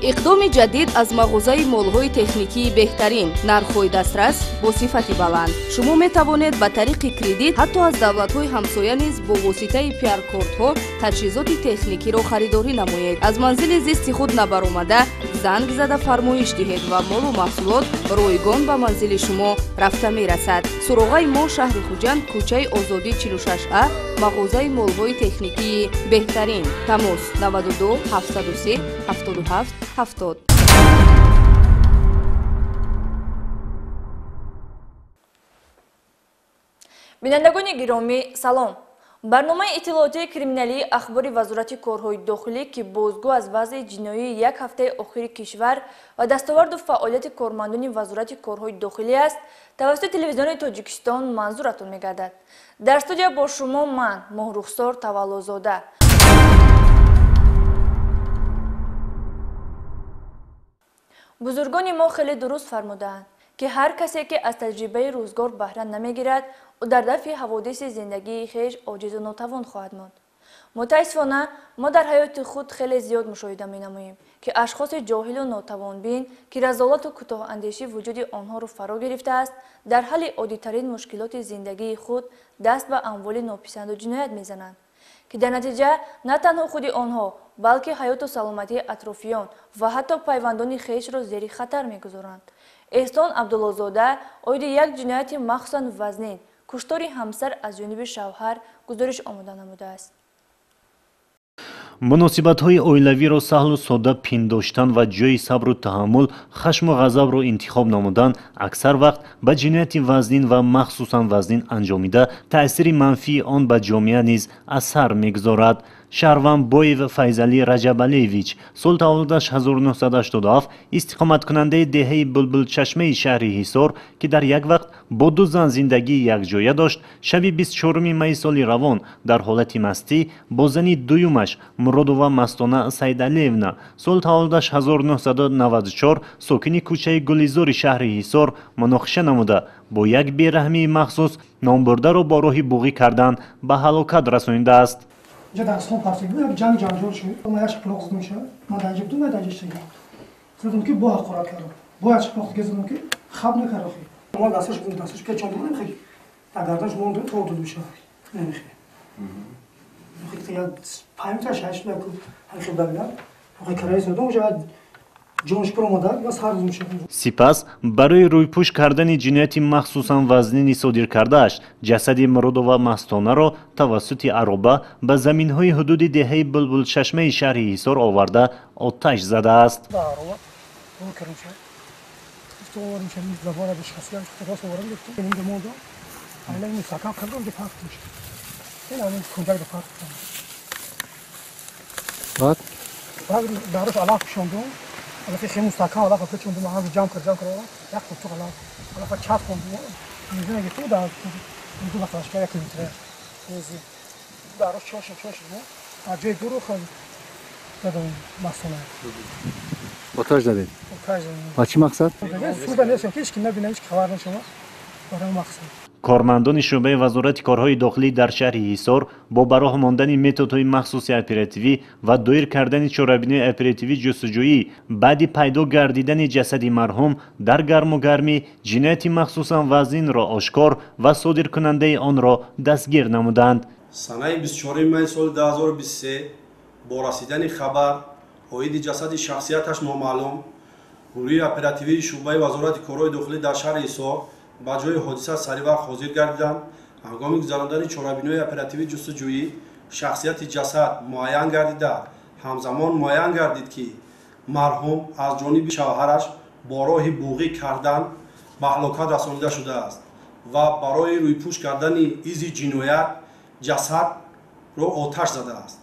иқдоми ҷадид аз мағозаи молҳои техникии беҳтарин, нархҳои дастрас бо сифати баланд. Шумо метавонед ба тариқи кредит ҳатто аз давлатҳои ҳамсоя низ бо воситаи пиаркортҳо таҷҳизоти техникиро харидорӣ намоед. Аз манзили зисти худ набаромада, занг зада фармоиш диҳед ва молу маҳсулот ройгон ба манзили шумо рафта мерасад. суроғаи мо шаҳри Хуҷанд, кӯчаи Озодӣ 46А, мағозаи молҳои техникии беҳтарин. Тамос 92 703 77 70. бинандагони гиромӣ салом. барномаи иттилоотии криминалии ахбори вазорати корҳои дохилӣ ки бозгӯ аз вазъи ҷиноии як ҳафтаи охири кишвар ва дастоварду фаъолияти кормандони вазорати корҳои дохилӣ аст, тавассути телевизиони Тоҷикистон манзуратон мегардад. дар студия бо шумо ман Моҳрухсор Таваллузода. бузургони мо хеле дуруст фармудаанд ки ҳар касе ки аз таҷрибаи рӯзгор баҳра намегирад, ӯ дар дафъи ҳаводиси зиндагии хеш оҷизу нотавон хоҳад монд. мутаассифона мо дар ҳаёти худ хеле зиёд мушоҳида менамоем ки ашхоси ҷоҳилу нотавонбин ки разолату кӯтоҳандешӣ вуҷуди онҳоро фаро гирифтааст, дар ҳалли оддитарин мушкилоти зиндагии худ даст ба амволи нописанду ҷиноят мезананд, ки дар натиҷа на танҳо худи онҳо, балки ҳаёту саломатии атрофиён ва ҳатто пайвандони хешро зери хатар мегузоранд. Эҳсон Абдуллозода оиди як ҷинояти махсусан вазнин, куштори ҳамсар аз ҷониби шавҳар гузориш омода намудааст. муносибатҳои оилавиро саҳлу сода пиндоштан ва ҷои сабру таҳаммул, хашму ғазабро интихоб намудан аксар вақт ба ҷинояти вазнин ва махсусан вазнин анҷомида таъсири манфии он ба ҷомеа низ асар мегузорад. шаҳрванд Боев Файзалӣ Раҷабалиевич соли таваллудаш 1987 истиқоматкунандаи деҳаи Булбулчашмаи шаҳри Ҳисор ки дар як вақт бо ду зан зиндагии якҷоя дошт, шаби 24 майи соли равон дар ҳолати мастӣ бо зани дуюмаш Муродова Мастона Сайдалиевна соли таваллудаш 1994 сокини кӯчаи Гулизори шаҳри Ҳисор муноқиша намуда бо як бераҳмии махсус номбурдаро бо роҳи буғӣ кардан ба ҳалокат расонидааст. اینجا در اصلا پرسید یک جنگ جنجال شد ما یه شپلاق زدم شد من در جبتون من در جشتگی زدم که با خوراک کردم با یه شپلاق دیگه زدم که خواب نکرد خیلی ما دستش بود دستش که چند دونم خیلی در گردنش مون تو دو میشه نمیخواد خیلی دیگه پایین تا شش بگو خیلی ببینم خیلی کرای زدم اونجا ҷонш промода ва сарз мешавад. Сипас барои рӯйпӯш кардани ҷинояти махсусан вазнини содиркардааш ҷасади Муродова Мастонаро тавассути ароба ба заминҳои ҳудуди деҳаи Булбулчашмаи шаҳри Ҳисор оварда оташ задааст. البته خیلی مستحکم حالا خب چون ما هم جمع کردیم یک خود تو حالا چاپ کنیم میزنه که تو در دو نفرش که یک متر روزی دارو چوش نه اجای گروه خود دادم مسئله آتش دادید با چی مقصد سودا نیست که هیچ کی نبینه هیچ خبر نشما برای مقصد کارمندان شعبه وزارت کارهای داخلی در شهر حصار با براه ماندن متدهای مخصوص اپراتیوی و دایر کردن چاره‌بینی اپراتیوی جستجویی بعد پیدا گردیدن جسد مرحوم در گرم و گرمی جنایت مخصوصا وزن را آشکار و صادر کننده آن را دستگیر نمودند. سنه 24 می سال 2023 با رسیدن خبر عاید جسد شخصیتش نامعلوم روی اپراتیوی شعبه وزارت کارهای داخلی در شهر حصار با جای حادثه سریع حاضر گردیدند. هنگام گذراندن چاره‌بینی اپراتیوی جستجویی شخصیت جسد معین گردیده همزمان معین گردید که مرحوم از جانب شوهرش با راه بوغی کردن به هلاکت رسانیده شده است و برای رویپوش کردن ایز جنایت جسد را آتش زده است.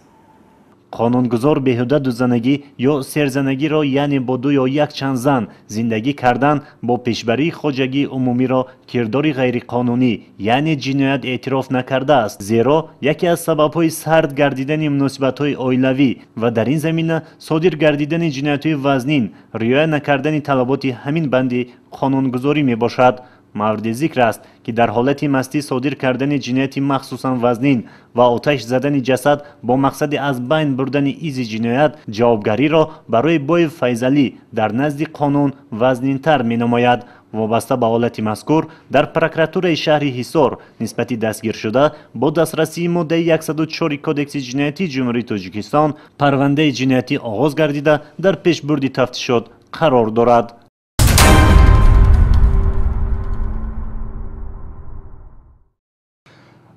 قانونگذار بهوده دوزنگی یا سرزنگی را یعنی با دو یا یک چند زن زندگی کردن با پیشبری خواجگی عمومی را کرداری غیر قانونی یعنی جنایت اعتراف نکرده است، زیرا یکی از سبب‌های سرد گردیدن مناسبت‌های عائلوی و در این زمینه صادر گردیدن جنایت‌های وزنین رعایت نکردن طلبات همین بند قانونگذاری میباشد. مورد ذکر است که در حالت مستی صادر کردن جنایت مخصوصا وزنین و آتش زدن جسد با مقصد از بین بردن ایز جنایت جوابگری را برای بوی فیضلی در نزد قانون وزنین‌تر می‌نماید. وابسته به حالت مذکور در پروکراتور شهر حصار نسبت دستگیر شده با دسترسی ماده 104 کدکس جنایتی جمهوری تاجیکستان پرونده جنایتی آغاز گردیده در پیشبرد تفتیشات قرار دارد.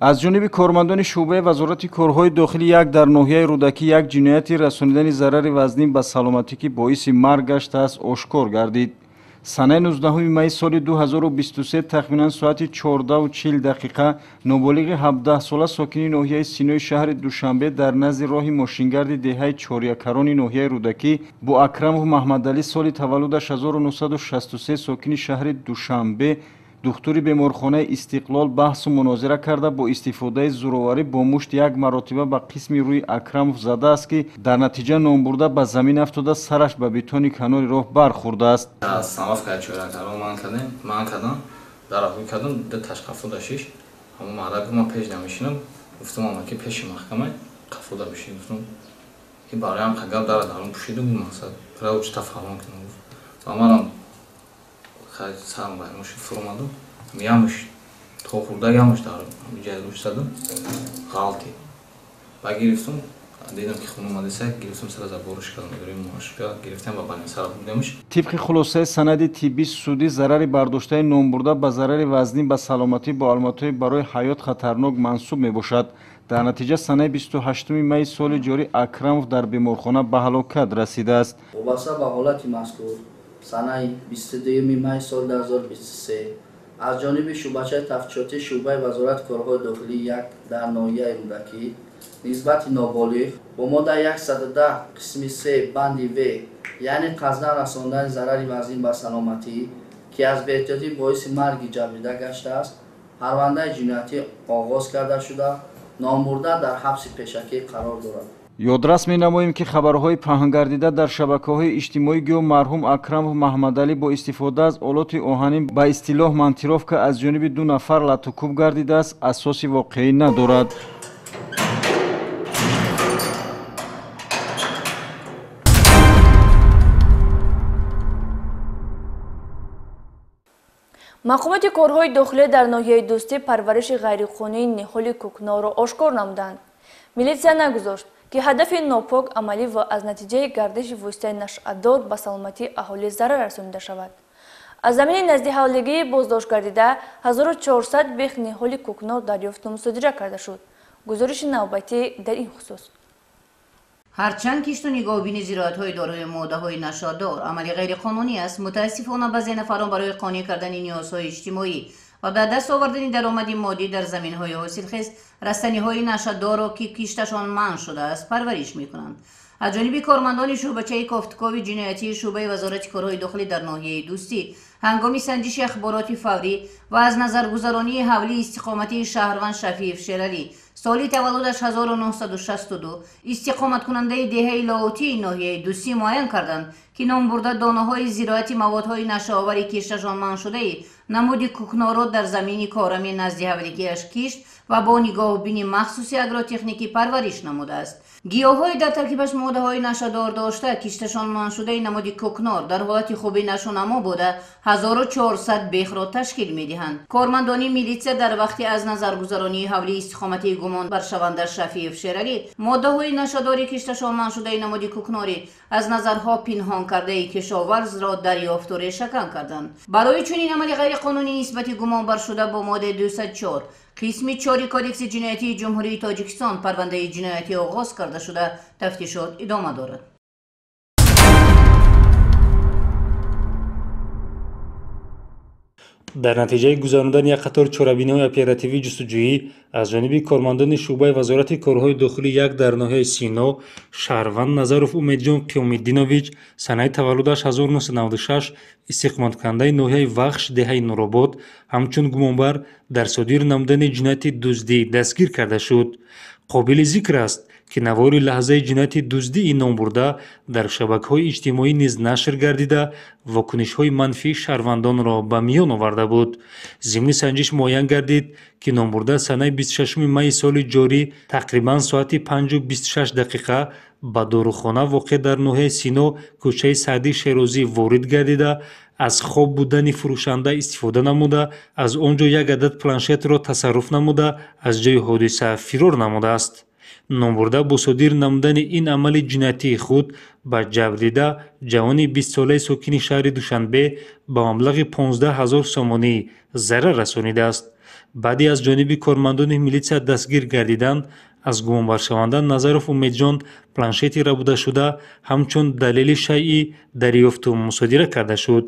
از جانب کارمندان شعبه وزارت کارهای داخلی یک در ناحیه رودکی یک جنایت رسانیدن ضرر وزنی به سلامتی که باعث مرگ گشته است آشکار گردید. سنه 19 می سال 2023 تخمینا ساعت 14:40 نابالغ 17 ساله ساکن ناحیه سینوی شهر دوشنبه در نزد راه ماشینگرد دهه چاریکران ناحیه رودکی با اکرم محمدعلی سال تولدش 1963 ساکن شهر دوشنبه دکتری بیمارخانه استقلال بحث و مناظره کرده با استفاده زورآوری با مشت یک مرتبه به قسم روی اکرموف زده است که در نتیجه نام برده به زمین افتاده سرش به بتون کنار راه برخورده است. صنف که چهارکران من کردم در روی کردم ده تاش قفوده شش اما مرد من پیش نمیشینم گفتم اما که پیش محکمه قفوده بشین گفتم این برای هم خگل داره دارم پوشیدم مقصد برای چه تفاهم کنم اما خیلی سرم باید مشکل فرماندم میامش تو خورده یامش دارم جای روش زدم غلطی و گرفتم دیدم که خونم مدرسه گرفتم سر از بورش کردم گرفتم و بانی سر بودمش. طبق خلاصه سند طبی سودی ضرر برداشته نام برده به ضرر وزنی به سلامتی با علامت‌های برای حیات خطرناک منسوب میباشد. در نتیجه سنه 28 می سال جاری اکرموف در بیمارخانه به هلاکت رسیده است. وابسته به حالت مذکور سنه 22 می سال 2023 از جانب شعبه‌چه تفتیشاتی شعبه وزارت کارهای داخلی یک در ناحیه رودکی نسبت نابالغ با ماده 110 قسم 3 بند و یعنی قصدا رساندن ضرر وزین به سلامتی که از بی‌احتیاطی باعث مرگ جبریده گشته است پرونده جنایتی آغاز کرده شده نامبرده در حبس پیشکی قرار دارد. یادرس می نماییم که خبرهای پنهان گردیده در شبکه‌های اجتماعی گویا مرحوم اکرموف محمدعلی با استفاده از آلات آهنین به اصطلاح منتیروف که از جانب دو نفر لطوکوب گردیده است اساس واقعی ندارد. مقامات کارهای داخلی در ناحیه دوستی پرورش غیرقانونی نهال کوکنار را آشکار نمودند. میلیسیا نگذاشت که هدف ناپاک عملی و از نتیجه گردش واسطه نشأت‌دار به سلامتی اهالی ضرر رسانیده شود. از زمین نزد حوالگی بازداشت گردیده 1400 بیخ نهال کوکنار دریافت و مصادره کرده شد. گزارش نوبتی در این خصوص. هرچند کشت و نگاهبین زراعت‌های دارای ماده‌های نشادار عملی غیرقانونی است، متاسفانه بعضی نفران برای قانع کردن نیازهای اجتماعی و به دست آوردن درآمد مادی در زمین‌های حاصلخیز رستنی‌های نشادار را که کشتشان منع شده است پرورش می‌کنند. از جانب کارمندان شعبه‌چه کافتکاوی جنایتی شعبه وزارت کارهای داخلی در ناحیه دوستی هنگام سنجش اخبارات فوری و از نظرگذرانی حولی استقامتی شهروند شفیف شیرالی سالی تولدش 1962 استقامت کننده دهه لاوتی ناحیه دوستی معین کردند که نام برده دانه‌های زراعتی موادهای نشه‌آور کشتشان منع شده نمود کوکنارو در زمین کارمی نزد حوالگی‌اش کشت و با نگاهبین مخصوصی اگروتکنیکی پرورش نموده است. گیاه‌های در ترکیبش ماده‌های نشادار داشته کشتشان منع شده نمود کوکنار در حالت خوبی نشونما بوده 1400 بیخ را تشکیل می‌دهند. کارمندان میلیسیا در وقتی از نظرگذرانی حولی استقامتی گمان بر شونده شفیف شیرالی ماده‌های نشاداری کشتشان منع شده نمود کوکناری از نظرها پنهان کرده کشاورز را دریافت و ریشه‌کن کردند. برای چنین عمل غیرقانونی نسبت گمان بر شده با ماده 204 قسم 4 کدکس جنایتی جمهوری تاجیکستان پرونده جنایتی آغاز کرده شده تفتیشات ادامه دارد. در نتیجه گذراندن یک قطار چاره‌بینی‌های اپراتیوی جستجویی از جانب کارمندان شعبه وزارت کارهای داخلی یک در ناحیه سینو شهروند نظروف امیدجان قیومی‌الدینویچ سنه تولدش 1996 استقامت کننده ناحیه وخش دهه نورآباد همچون گمانبر در صادر نمودن جنایت دزدی دستگیر کرده شد. قابل ذکر است ки навори лаҳзаи ҷинояти дуздии номбурда дар шабакаҳои иҷтимоӣ низ нашр гардида вокунишҳои манфии шаҳрвандонро ба миён оварда буд. зимни санҷиш муайян гардид ки номбурда санаи 26 майи соли ҷорӣ тақрибан соати 5:26 ба дорухона воқеъ дар ноҳияи Сино кӯчаи Саъдии Шерозӣ ворид гардида аз хоб будани фурӯшанда истифода намуда, аз он ҷо як адад планшетро тасарруф намуда аз ҷои ҳодиса фирор намудааст. номбурда бо содир намудани ин амали ҷиноятии худ ба ҷабрдида ҷавони 20 солаи сокини шаҳри Душанбе ба маблағи 15 000 сомонӣ зарар расонидааст. баъди аз ҷониби кормандони милитсия дастгир гардидан, аз гумонбаршаванда Назаров Умедҷон планшети рабудашуда ҳамчун далели шайъӣ дарёфту мусодира карда шуд.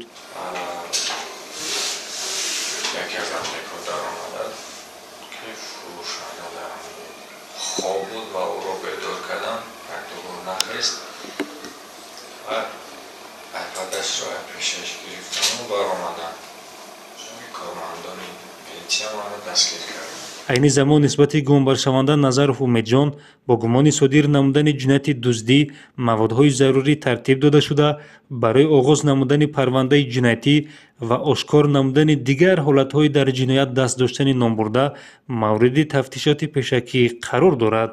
айни замон нисбати гумонбаршаванда Назаров Умедҷон бо гумони содир намудани ҷинояти дуздӣ маводҳои зарурӣ тартиб дода шуда барои оғоз намудани парвандаи ҷиноятӣ ва ошкор намудани дигар ҳолатҳои дар ҷиноят даст доштани номбурда мавриди тафтишоти пешакӣ қарор дорад.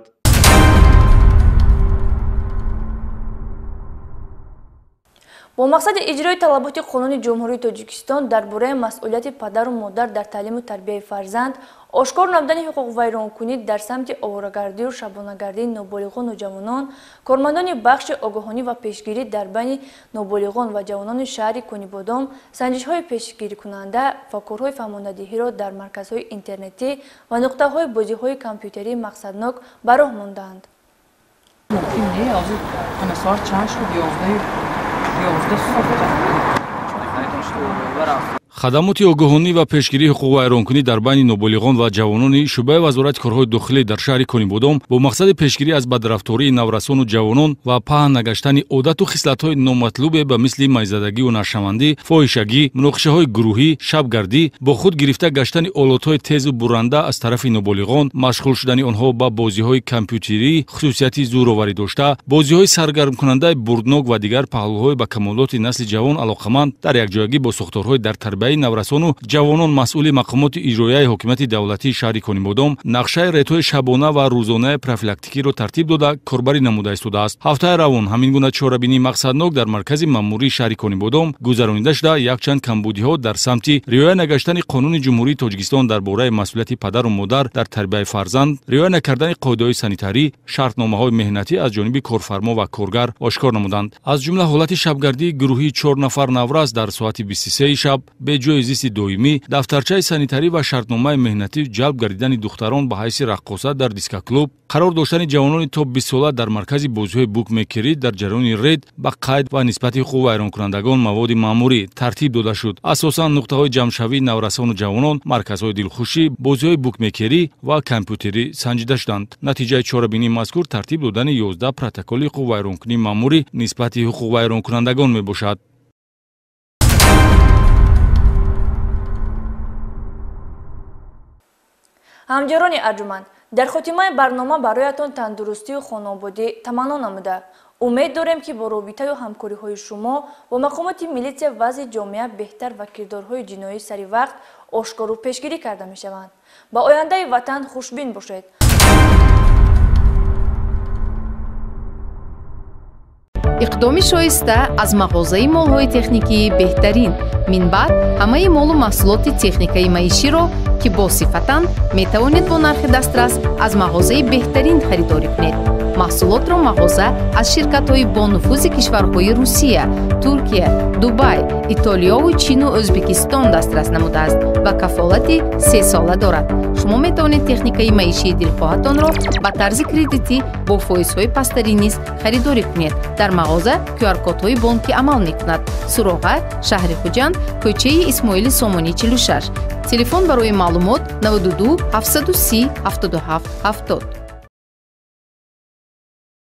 бо мақсади иҷрои талаботи қонуни ҷумҳурии Тоҷикистон дар бораи масъулияти падару модар дар таълиму тарбияи фарзанд, ошкор намудани ҳуқуқвайронкунӣ дар самти оварагардию шабонагардии ноболиғону ҷавонон, кормандони бахши огоҳонӣ ва пешгирӣ дар байни ноболиғон ва ҷавонони шаҳри Кунибодом санҷишҳои пешгирикунанда ва корҳои фаҳмондадиҳиро дар марказҳои интернетӣ ва нуқтаҳои бозиҳои компютерӣ мақсаднок ба роҳ мондаанд. хадамоти огоҳонӣ ва пешгирии ҳуқуқвайронкунӣ дар байни ноболиғон ва ҷавонони шӯъбаи вазорати корҳои дохилӣ дар шаҳри Конибодом бо мақсади пешгирӣ аз бадрафтории наврасону ҷавонон ва паҳн нагаштани одату хислатҳои номатлубе ба мисли майзадагию нашавандӣ, фоҳишагӣ, муноқишаҳои гурӯҳӣ, шабгардӣ, бо худ гирифта гаштани олатҳои тезу буранда аз тарафи ноболиғон, машғул шудани онҳо ба бозиҳои компютерӣ хусусияти зӯроварӣ дошта, бозиҳои саргармкунандаи бурднок ва дигар паҳлӯҳои ба камолоти насли ҷавон алоқаманд дар якҷоягӣ бо сохторҳои дар тарбияи наврасону ҷавонон масъули мақомоти иҷроияи ҳокимияти давлатии шаҳри Конибодом нақшаи ретҳои шабона ва рӯзонаи профилактикиро тартиб дода корбарӣ намуда истодааст. ҳафтаи равон ҳамин гуна чорабинии мақсаднок дар маркази маъмурии шаҳри Конибодом гузаронида шуда якчанд камбудиҳо дар самти риоя нагаштани қонуни ҷумҳурии Тоҷикистон дар бораи масъулияти падару модар дар тарбияи фарзанд, риоя накардани қоидаҳои санитарӣ, шартномаҳои меҳнатӣ аз ҷониби корфармо ва коргар ошкор намуданд. аз ҷумла ҳолати шабгардии гурӯҳи 4 нафар наврас дар соати 23 шаб беҷои зисти доимӣ, дафтарчаи санитарӣ ва шартномаи меҳнатӣ ҷалб гардидани духтарон ба ҳайси раққоса дар дискаклуб, қарор доштани ҷавонони то 20 сола дар маркази бозиҳои букмекерӣ дар ҷараёни рейд ба қайд ва нисбати ҳуқуқвайронкунандагон маводи маъмурӣ тартиб дода шуд. асосан нуқтаҳои ҷамъшавии наврасону ҷавонон, марказҳои дилхушӣ, бозиҳои букмекерӣ ва компютерӣ санҷида шуданд. натиҷаи чорабинии мазкур тартиб додани 11 протоколи ҳуқуқвайронкунии маъмурӣ нисбати ҳуқуқвайронкунандагон мебошад. ҳамҷорони арҷуманд, дар хотимаи барнома бароятон тандурустию хонободӣ таманно намуда. умед дорем ки бо робитаю ҳамкориҳои шумо бо мақомоти милитсия вазъи ҷомеа беҳтар ва кирдорҳои ҷиноӣ сари вақт ошкору пешгирӣ карда мешаванд. ба ояндаи ватан хушбин бошед. иқдоми шоиста аз мағозаи молҳои техникии беҳтарин. минбаъд ҳамаи молу маҳсулоти техникаи маиширо ки босифатанд метавонед бо нархи дастрас аз мағозаи беҳтарин харидорӣ кунед. маҳсулотро мағоза аз ширкатҳои бонуфузи кишварҳои Русия, Туркия, Дубай, Итолиёву Чину Ӯзбекистон дастрас намудааст ва кафолати 3 сола дорад. шумо метавонед техникаи маишии дилхоҳатонро ба тарзи кредитӣ бо фоизҳои пасттарӣ низ харидорӣ кунед. дар мағоза QR-кодҳои бонкӣ амал мекунад. Суроға, шаҳри Хуҷанд, кӯчаи Исмоили Сомонӣ 46. телефон барои маълумот 92 730 77 70.